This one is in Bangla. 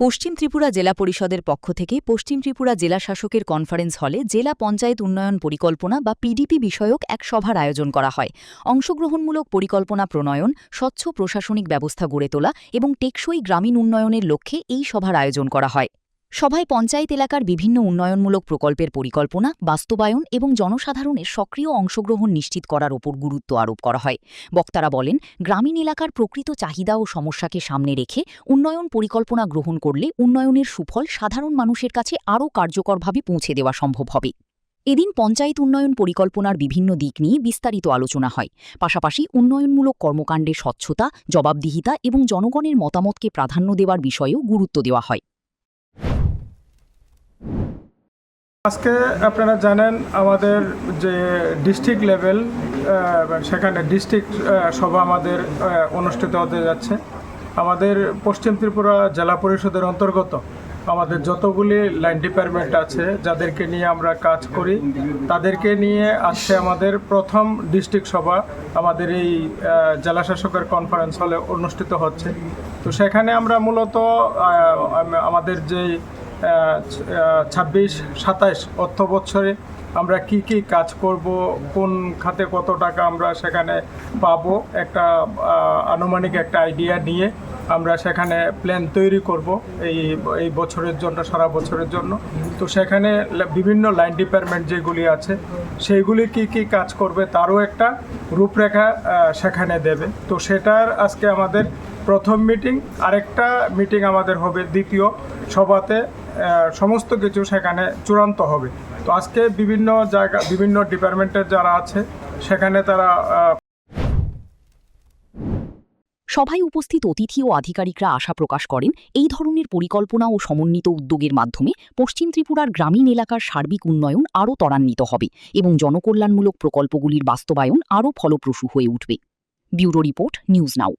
পশ্চিম ত্রিপুরা জেলা পরিষদের পক্ষ থেকে পশ্চিম ত্রিপুরা জেলা শাসকের কনফারেন্স হলে জেলা পঞ্চায়েত উন্নয়ন পরিকল্পনা বা পিডিপি বিষয়ক এক সভার আয়োজন করা হয়। অংশগ্রহণমূলক পরিকল্পনা প্রণয়ন, স্বচ্ছ প্রশাসনিক ব্যবস্থা গড়ে তোলা এবং টেকসই গ্রামীণ উন্নয়নের লক্ষ্যে এই সভার আয়োজন করা হয়। সভায় পঞ্চায়েত এলাকার বিভিন্ন উন্নয়নমূলক প্রকল্পের পরিকল্পনা, বাস্তবায়ন এবং জনসাধারণের সক্রিয় অংশগ্রহণ নিশ্চিত করার ওপর গুরুত্ব আরোপ করা হয়। বক্তারা বলেন, গ্রামীণ এলাকার প্রকৃত চাহিদা ও সমস্যাকে সামনে রেখে উন্নয়ন পরিকল্পনা গ্রহণ করলে উন্নয়নের সুফল সাধারণ মানুষের কাছে আরও কার্যকরভাবে পৌঁছে দেওয়া সম্ভব হবে। এদিন পঞ্চায়েত উন্নয়ন পরিকল্পনার বিভিন্ন দিক নিয়ে বিস্তারিত আলোচনা হয়। পাশাপাশি উন্নয়নমূলক কর্মকাণ্ডে স্বচ্ছতা, জবাবদিহিতা এবং জনগণের মতামতকে প্রাধান্য দেওয়ার বিষয়েও গুরুত্ব দেওয়া হয়। আজকে আপনারা জানেন আমাদের যে ডিস্ট্রিক্ট লেভেল সেখানে ডিস্ট্রিক্ট সভা আমাদের অনুষ্ঠিত হতে যাচ্ছে। আমাদের পশ্চিম ত্রিপুরা জেলা পরিষদের অন্তর্গত আমাদের যতগুলি লাইন ডিপার্টমেন্ট আছে, যাদেরকে নিয়ে আমরা কাজ করি, তাদেরকে নিয়ে আজকে আমাদের প্রথম ডিস্ট্রিক্ট সভা আমাদের এই জেলা শাসকের কনফারেন্স হলে অনুষ্ঠিত হচ্ছে। তো সেখানে আমরা মূলত আমাদের যেই 26-27 অর্থ বছরে আমরা কি কাজ করব, কোন খাতে কত টাকা আমরা সেখানে পাবো, একটা আনুমানিক একটা আইডিয়া নিয়ে আমরা সেখানে প্ল্যান তৈরি করব এই বছরের জন্য, সারা বছরের জন্য। তো সেখানে বিভিন্ন লাইন ডিপার্টমেন্ট যেগুলি আছে সেইগুলি কি কাজ করবে তারও একটা রূপরেখা সেখানে দেবে। তো সেটার আজকে আমাদের প্রথম মিটিং। আরেকটা মিটিং আমাদের হবে দ্বিতীয় সভাতে, সমস্ত কিছু সেখানে চূড়ান্ত হবে। তো আজকে বিভিন্ন জায়গা, বিভিন্ন ডিপার্টমেন্টের যারা আছে সেখানে তারা সভায় উপস্থিত অতিথি ও আধিকারিকরা আশা প্রকাশ করেন, এই ধরনের পরিকল্পনা ও সমন্বিত উদ্যোগের মাধ্যমে পশ্চিম ত্রিপুরার গ্রামীণ এলাকার সার্বিক উন্নয়ন আরও ত্বরান্বিত হবে এবং জনকল্যাণমূলক প্রকল্পগুলির বাস্তবায়ন আরও ফলপ্রসূ হয়ে উঠবে। Bureau report, news now.